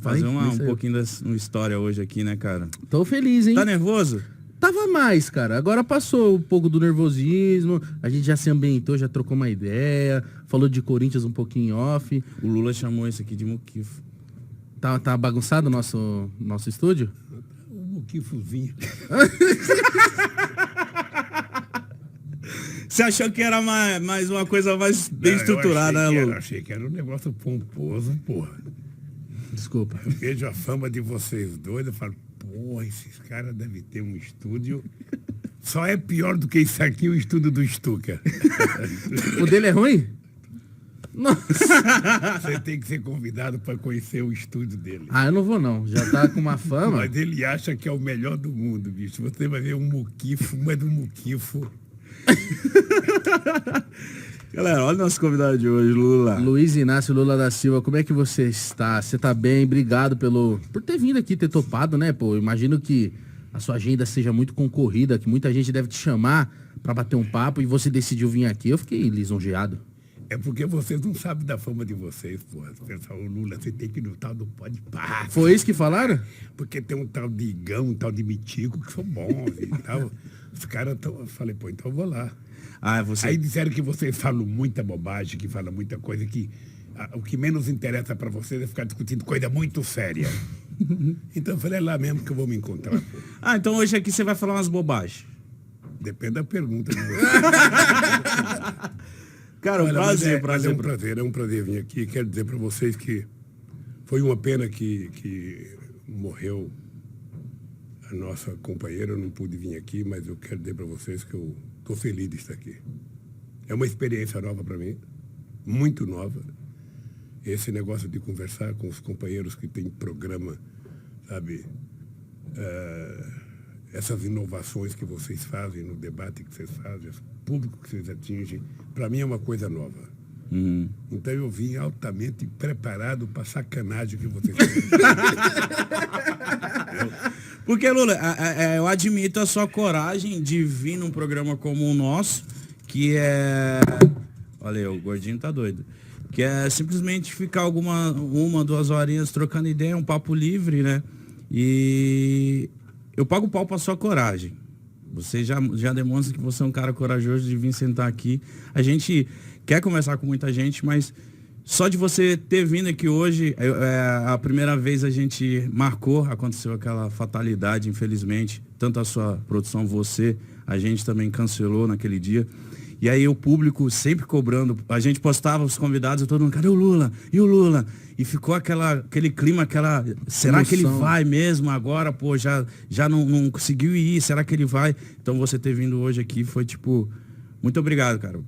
fazer um pouquinho da história hoje aqui, né, cara? Tô feliz, hein? Tá nervoso? Tava mais, cara. Agora passou um pouco do nervosismo. A gente já se ambientou, já trocou uma ideia. Falou de Corinthians um pouquinho off. O Lula chamou isso aqui de muquifo. Tá bagunçado o nosso estúdio? O muquifozinho. Você achou que era mais uma coisa mais bem estruturada, né, Lula? Eu achei que era um negócio pomposo, porra. Desculpa. Eu vejo a fama de vocês dois, eu falo, porra, esses caras devem ter um estúdio. Só é pior do que isso aqui, o estúdio do Stuka. O dele é ruim? Nossa. Você tem que ser convidado para conhecer o estúdio dele. Ah, eu não vou não. Já tá com uma fama. Mas ele acha que é o melhor do mundo, bicho. Você vai ver um muquifo, mas um muquifo. Galera, olha o nosso convidado de hoje, Lula. Luiz Inácio Lula da Silva, como é que você está? Você tá bem? Obrigado por ter vindo aqui, ter topado, né? Pô, imagino que a sua agenda seja muito concorrida, que muita gente deve te chamar para bater um papo e você decidiu vir aqui. Eu fiquei lisonjeado. É porque vocês não sabem da fama de vocês, porra. Pessoal, o Lula, você tem que ir no tal do Podpah. Foi isso que falaram? Porque tem um tal de Igão, um tal de Mitico, que são bons e tal. Os caras estão... Eu falei, pô, então eu vou lá. Ah, você... Aí disseram que vocês falam muita bobagem, que falam muita coisa, que o que menos interessa para vocês é ficar discutindo coisa muito séria. Então eu falei, é lá mesmo que eu vou me encontrar. Pô. Ah, então hoje aqui você vai falar umas bobagens. Depende da pergunta de você. Cara, Olha, prazer. É um prazer vir aqui. Quero dizer para vocês que foi uma pena que morreu a nossa companheira. Eu não pude vir aqui, mas eu quero dizer para vocês que eu estou feliz de estar aqui. É uma experiência nova para mim, muito nova. Esse negócio de conversar com os companheiros que têm programa, sabe? Essas inovações que vocês fazem no debate que vocês fazem, o público que vocês atingem, para mim é uma coisa nova. Uhum. Então eu vim altamente preparado para a sacanagem que vocês fazem. Porque, Lula, eu admito a sua coragem de vir num programa como o nosso, que é... Olha aí, o gordinho tá doido. Que é simplesmente ficar uma, 2 horinhas trocando ideia, um papo livre, né? E eu pago pau pra sua coragem. Você já demonstra que você é um cara corajoso de vir sentar aqui. A gente quer conversar com muita gente, mas só de você ter vindo aqui hoje, a primeira vez a gente marcou, aconteceu aquela fatalidade, infelizmente. Tanto a sua produção, você, a gente também cancelou naquele dia. E aí o público sempre cobrando, a gente postava os convidados e todo mundo, cadê o Lula? E o Lula? E ficou aquele clima, será que ele vai mesmo agora? Pô, já não conseguiu ir, será que ele vai? Então você ter vindo hoje aqui foi tipo, muito obrigado, cara.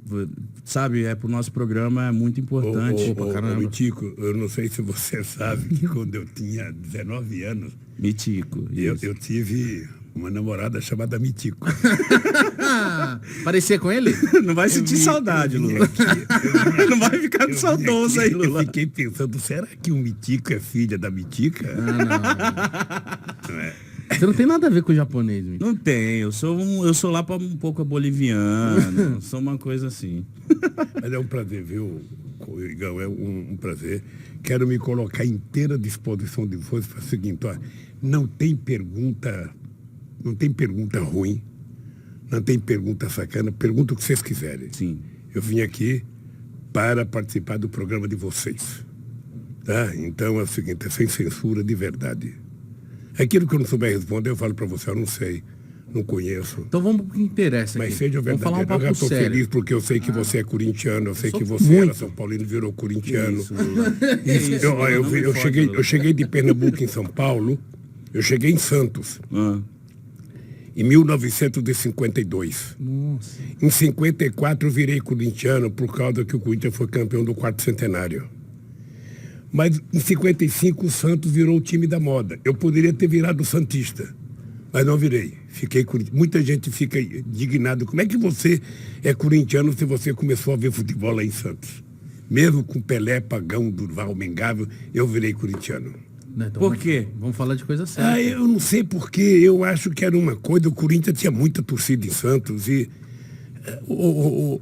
Sabe, pro nosso programa é muito importante. Mitico, eu não sei se você sabe que quando eu tinha 19 anos, Mitico, eu tive uma namorada chamada Mitico. Parecia com ele? Não vai sentir saudade, Lula. Não vai ficar saudoso aí, Lula. Eu fiquei pensando, será que o Mitico é filha da Mitica? Não é. Você não tem nada a ver com o japonês, Mitico. Não tem, eu sou lá para um pouco boliviano, sou uma coisa assim. Mas é um prazer, viu, Igão, é um prazer. Quero me colocar inteira à disposição de vocês para o seguinte, ó, não tem pergunta ruim, não tem pergunta sacana, pergunta o que vocês quiserem. Sim. Eu vim aqui para participar do programa de vocês. Tá? Então é o seguinte, é sem censura de verdade. Aquilo que eu não souber responder, eu falo para você, eu não sei, não conheço. Então vamos pro que interessa aqui. Mas seja vamos falar verdadeiro. um Eu já papo estou sério. feliz porque eu sei que você é corintiano, eu sei que você muito. era São Paulino, virou corintiano. Isso, Lula. Eu cheguei de Pernambuco em São Paulo, eu cheguei em Santos. Em 1952. Nossa. Em 54 eu virei corintiano por causa que o Corinthians foi campeão do 4º centenário. Mas em 55 o Santos virou o time da moda. Eu poderia ter virado santista, mas não virei. Fiquei corintiano. Muita gente fica indignado. Como é que você é corintiano se você começou a ver futebol lá em Santos? Mesmo com Pelé, Pagão, Durval, Mengável, eu virei corintiano. Então, Por quê? Vamos falar de coisa séria. Eu não sei porquê, eu acho que era uma coisa, o Corinthians tinha muita torcida em Santos e o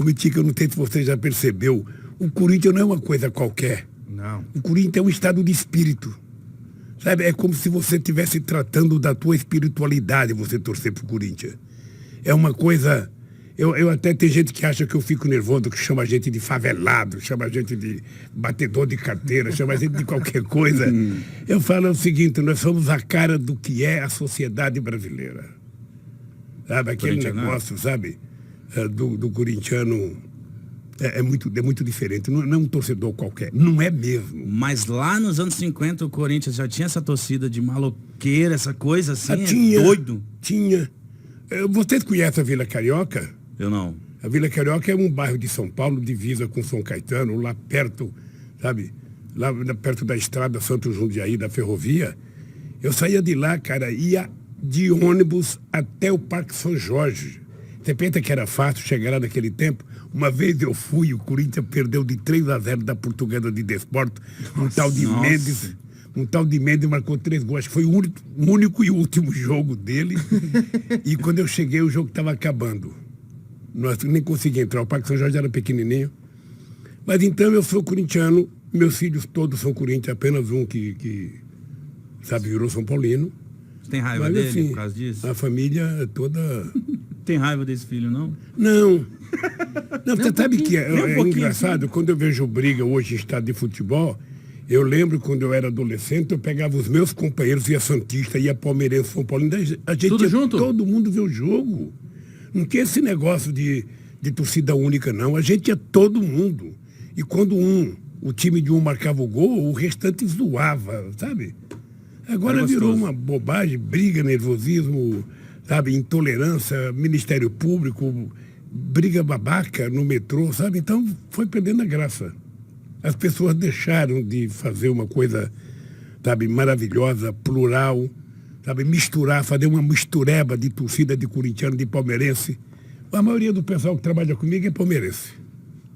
Mitica, eu não sei se você já percebeu, o Corinthians não é uma coisa qualquer. Não. O Corinthians é um estado de espírito. Sabe, é como se você estivesse tratando da tua espiritualidade, você torcer pro Corinthians. É uma coisa... Eu até tem gente que acha que eu fico nervoso, que chama a gente de favelado, chama a gente de batedor de carteira, chama a gente de qualquer coisa. Eu falo o seguinte, nós somos a cara do que é a sociedade brasileira. Sabe, aquele negócio, sabe, do corintiano é muito diferente. Não é um torcedor qualquer, não é mesmo. Mas lá nos anos 50 o Corinthians já tinha essa torcida de maloqueira, essa coisa assim, Tinha, doido. Tinha. Vocês conhecem a Vila Carioca? Eu não. A Vila Carioca é um bairro de São Paulo, divisa com São Caetano, lá perto, sabe? Lá perto da estrada Santo Jundiaí, da ferrovia. Eu saía de lá, cara, ia de ônibus até o Parque São Jorge. Você pensa que era fácil chegar lá naquele tempo? Uma vez eu fui, o Corinthians perdeu de 3-0 da Portuguesa de Desporto, um tal de Mendes. Um tal de Mendes marcou 3 gols. Acho que foi o único e último jogo dele. E quando eu cheguei, o jogo estava acabando. Nós nem consegui entrar. O Parque São Jorge era pequenininho. Mas então eu sou corintiano. Meus filhos todos são Corinthians. Apenas um que sabe, virou São Paulino. Você tem raiva Mas, dele assim, por causa disso? A família toda... Tem raiva desse filho, não? Não. Não, você sabe que nem é engraçado. Quando eu vejo briga hoje em estado de futebol... Eu lembro quando eu era adolescente, eu pegava os meus companheiros, ia Santista, ia Palmeirense, São Paulo. A gente Tudo junto? Todo mundo vê o jogo. Não tinha esse negócio de torcida única, não. A gente ia todo mundo. E quando o time de um marcava o gol, o restante zoava, sabe? Agora virou uma bobagem, briga, nervosismo, sabe? Intolerância, Ministério Público, briga babaca no metrô, sabe? Então foi perdendo a graça. As pessoas deixaram de fazer uma coisa, sabe, maravilhosa, plural, sabe, misturar, fazer uma mistureba de torcida de corintiano, de palmeirense. A maioria do pessoal que trabalha comigo é palmeirense.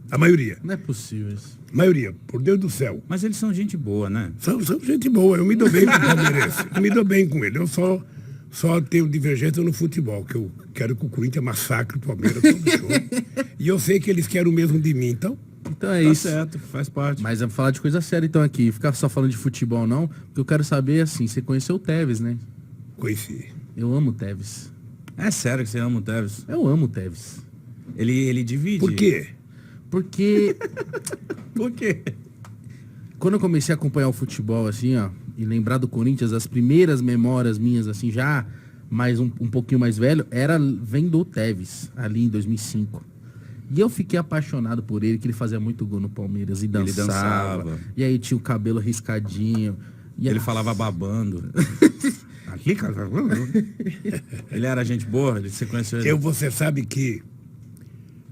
A maioria. Não é possível isso. A maioria, por Deus do céu. Mas eles são gente boa, né? São gente boa, eu me dou bem com o palmeirense. Eu me dou bem com ele. Eu só tenho divergência no futebol, que eu quero que o Corinthians massacre o Palmeiras todo show. E eu sei que eles querem o mesmo de mim, então... Então é Tá isso. certo, faz parte. Mas vamos falar de coisa séria então aqui. Ficar só falando de futebol não, porque eu quero saber assim, você conheceu o Tevez, né? Conheci. Eu amo o Tevez. É sério que você ama o Tevez? Eu amo o Tevez. Ele divide. Por quê? Porque Por quê? quando eu comecei a acompanhar o futebol, assim, ó, e lembrar do Corinthians, as primeiras memórias minhas, assim, já mais um pouquinho mais velho, vem do Tevez, ali em 2005. E eu fiquei apaixonado por ele, que ele fazia muito gol no Palmeiras e dançava. E aí tinha o cabelo riscadinho. E Ele falava babando. Aqui, cara. Ele era gente boa, você conheceu ele? Você sabe que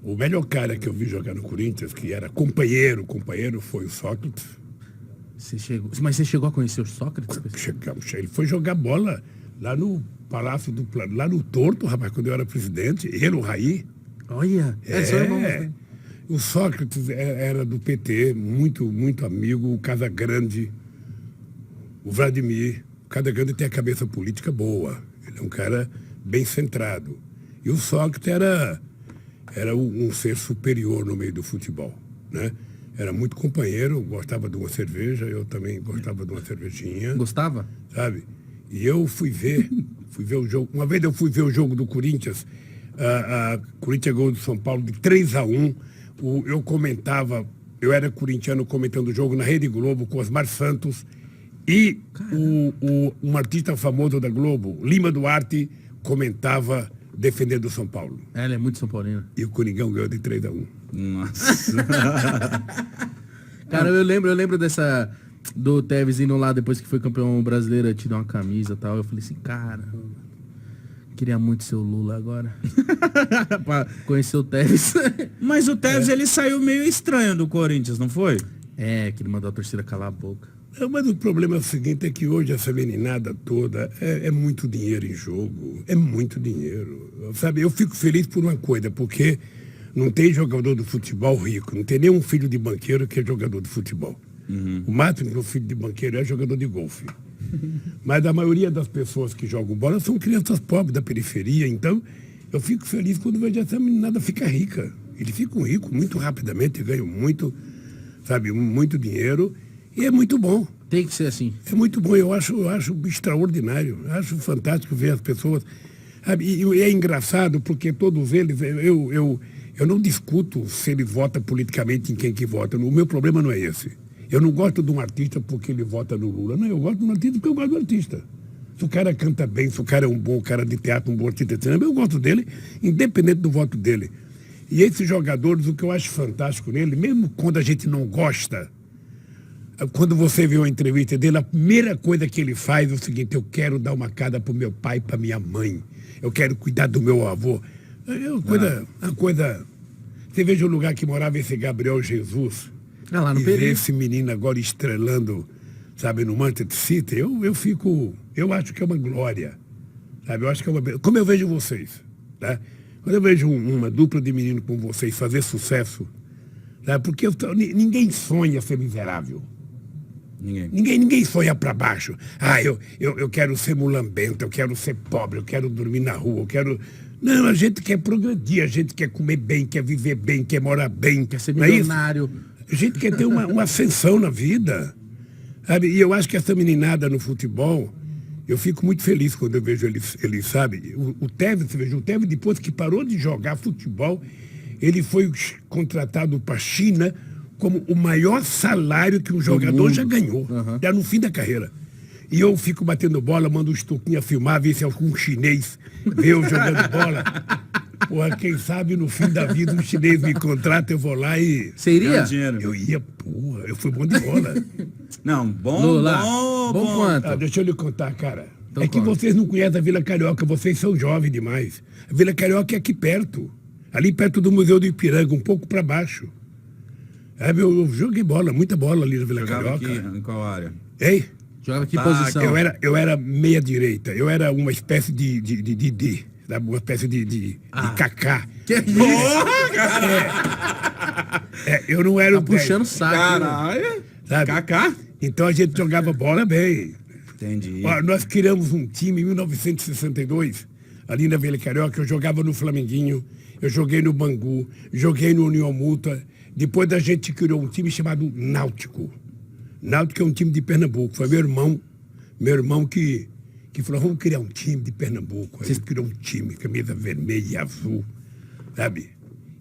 o melhor cara que eu vi jogar no Corinthians, que era companheiro foi o Sócrates. Mas você chegou a conhecer o Sócrates? Ele foi jogar bola lá no Palácio do Plano, lá no Torto, rapaz, quando eu era presidente. Ele, o Raí. Olha, são irmãos, né? O Sócrates era do PT, muito, muito amigo. O Casagrande, o Vladimir. O Casagrande tem a cabeça política boa. Ele é um cara bem centrado. E o Sócrates era um ser superior no meio do futebol, né? Era muito companheiro, gostava de uma cerveja, eu também gostava de uma cervejinha. Gostava? Sabe? E eu fui ver o jogo. Uma vez eu fui ver o jogo do Corinthians, Corinthians ganhou do São Paulo de 3-1. Eu comentava, eu era corintiano comentando o jogo na Rede Globo com Osmar Santos e um artista famoso da Globo, Lima Duarte, comentava defendendo o São Paulo. Ele é muito São Paulino. E o Coringão ganhou de 3-1. Nossa. Cara, eu lembro do Tevez indo lá depois que foi campeão brasileiro, te dar uma camisa e tal. Eu falei assim, cara, queria muito ser o Lula agora. Pra conhecer o Tevez. Mas o Tevez, ele saiu meio estranho do Corinthians, não foi? É, que ele mandou a torcida calar a boca. Mas o problema é o seguinte, é que hoje essa meninada toda é muito dinheiro em jogo. É muito dinheiro. Sabe, eu fico feliz por uma coisa, porque não tem jogador de futebol rico, não tem nenhum filho de banqueiro que é jogador de futebol. O máximo que o filho de banqueiro é jogador de golfe. Mas a maioria das pessoas que jogam bola são crianças pobres da periferia, então eu fico feliz quando vejo essa meninada ficar rica. Eles ficam ricos muito rapidamente, ganham muito, sabe, muito dinheiro. E é muito bom. Tem que ser assim. É muito bom, eu acho extraordinário, eu acho fantástico ver as pessoas. Sabe? E é engraçado porque todos eles, eu não discuto se ele vota politicamente em quem que vota. O meu problema não é esse. Eu não gosto de um artista porque ele vota no Lula. Não, eu gosto de um artista porque eu gosto do artista. Se o cara canta bem, se o cara é um bom cara de teatro, um bom artista de cinema, eu gosto dele, independente do voto dele. E esses jogadores, o que eu acho fantástico nele, mesmo quando a gente não gosta, quando você vê uma entrevista dele, a primeira coisa que ele faz é o seguinte: eu quero dar uma casa para o meu pai e para minha mãe. Eu quero cuidar do meu avô. É uma coisa... Você veja o lugar que morava esse Gabriel Jesus. É lá no E Peru. ver esse menino agora estrelando, sabe, no Manchester City, eu acho que é uma glória. Sabe, eu acho que é uma... Como eu vejo vocês, né? Quando eu vejo uma dupla de meninos como vocês fazer sucesso, né? Porque ninguém sonha ser miserável. Ninguém sonha para baixo. Eu quero ser mulambento, eu quero ser pobre, eu quero dormir na rua, eu quero... Não, a gente quer progredir, a gente quer comer bem, quer viver bem, quer morar bem. Quer ser não é isso? milionário. A gente quer ter uma ascensão na vida. Sabe? E eu acho que essa meninada no futebol, eu fico muito feliz quando eu vejo ele sabe? O Tevez, você veja, o Tevez, depois que parou de jogar futebol, ele foi contratado para a China como o maior salário que um jogador já ganhou, já no fim da carreira. E eu fico batendo bola, mando um estuquinho a filmar, ver se algum chinês vê eu jogando bola. Porra, quem sabe no fim da vida um chinês me contrata, eu vou lá e... Você iria? Eu ia, porra, eu fui bom de bola. Não, bom, Lula, bom, bom quanto? Deixa eu lhe contar, cara. Então é que conta. vocês não conhecem a Vila Carioca, vocês são jovens demais. A Vila Carioca é aqui perto, ali perto do Museu do Ipiranga, um pouco para baixo. Eu joguei bola, muita bola ali na Vila Jogava Carioca. aqui, em qual área? Hein? Joga que Tá, posição? Eu era meia direita, eu era uma espécie de D, sabe? Uma espécie de Kaká. Que Porra, cara! Eu não era Tá o puxando o 10, saco. né? Caralho! sabe? Kaká? Então a gente jogava bola bem. Entendi. Ó, nós criamos um time em 1962, ali na Vila Carioca. Eu jogava no Flamenguinho, eu joguei no Bangu, joguei no União Multa. Depois a gente criou um time chamado Náutico. Náutico é um time de Pernambuco. Foi meu irmão que falou: vamos criar um time de Pernambuco. Aí ele criou um time, camisa vermelha e azul, sabe?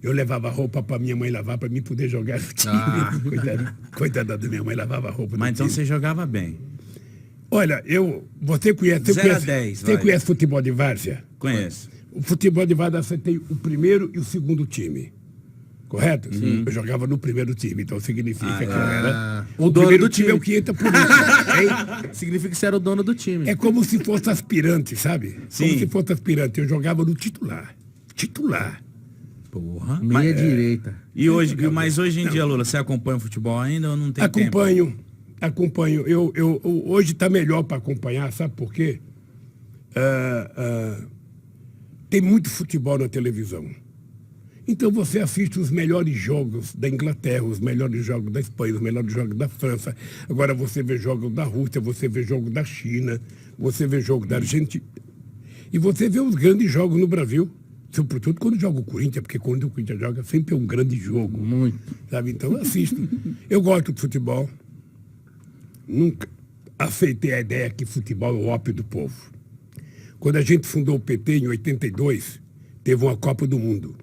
Eu levava roupa para minha mãe lavar para mim poder jogar no time. Coitada da minha mãe, lavava roupa do Mas então time. você jogava bem. Olha, você conhece... 0 a 10, Você vai. conhece futebol de várzea? Conheço. O futebol de várzea você tem o primeiro e o segundo time. Correto? Sim. Eu jogava no primeiro time, então significa que eu era... O O dono primeiro do time é o time. que entra por isso. Hein? Significa que você era o dono do time. É como se fosse aspirante, sabe? Sim. Como se fosse aspirante. Eu jogava no titular. Titular. Porra. Meia direita. Mas hoje em dia, Lula, você acompanha o futebol ainda ou não tem tempo? Acompanho. Hoje está melhor para acompanhar, sabe por quê? Tem muito futebol na televisão. Então você assiste os melhores jogos da Inglaterra, os melhores jogos da Espanha, os melhores jogos da França. Agora você vê jogos da Rússia, você vê jogos da China, você vê jogos da Argentina. E você vê os grandes jogos no Brasil. Sobretudo quando joga o Corinthians, porque quando o Corinthians joga sempre é um grande jogo. Muito. Sabe? Então eu assisto. Eu gosto de futebol. Nunca aceitei a ideia que futebol é o ópio do povo. Quando a gente fundou o PT em 82, teve uma Copa do Mundo.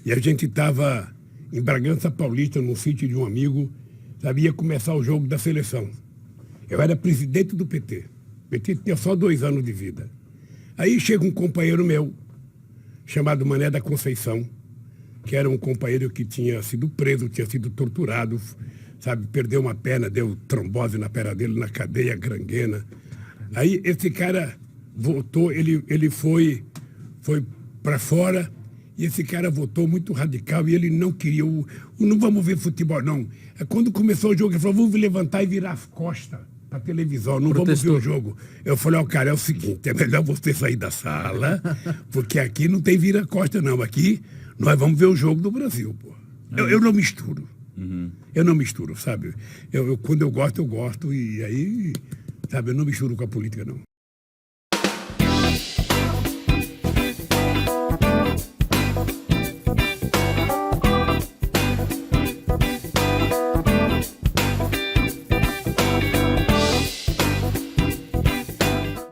E a gente estava em Bragança Paulista, num sítio de um amigo, sabe, ia começar o jogo da seleção. Eu era presidente do PT. O PT tinha só 2 anos de vida. Aí chega um companheiro meu, chamado Mané da Conceição, que era um companheiro que tinha sido preso, tinha sido torturado, sabe, perdeu uma perna, deu trombose na perna dele, na cadeia, gangrena. Aí esse cara voltou, ele foi para fora, e esse cara votou muito radical, e ele não queria, não vamos ver futebol, não. Quando começou o jogo, ele falou: vamos levantar e virar as costas para televisão, não Protestou. vamos ver o jogo. Eu falei: ó, cara, é o seguinte, é melhor você sair da sala, porque aqui não tem vira-costa, não. Aqui nós vamos ver o jogo do Brasil, pô. Eu não misturo. Eu não misturo, sabe? Quando eu gosto, e aí, sabe, eu não misturo com a política, não.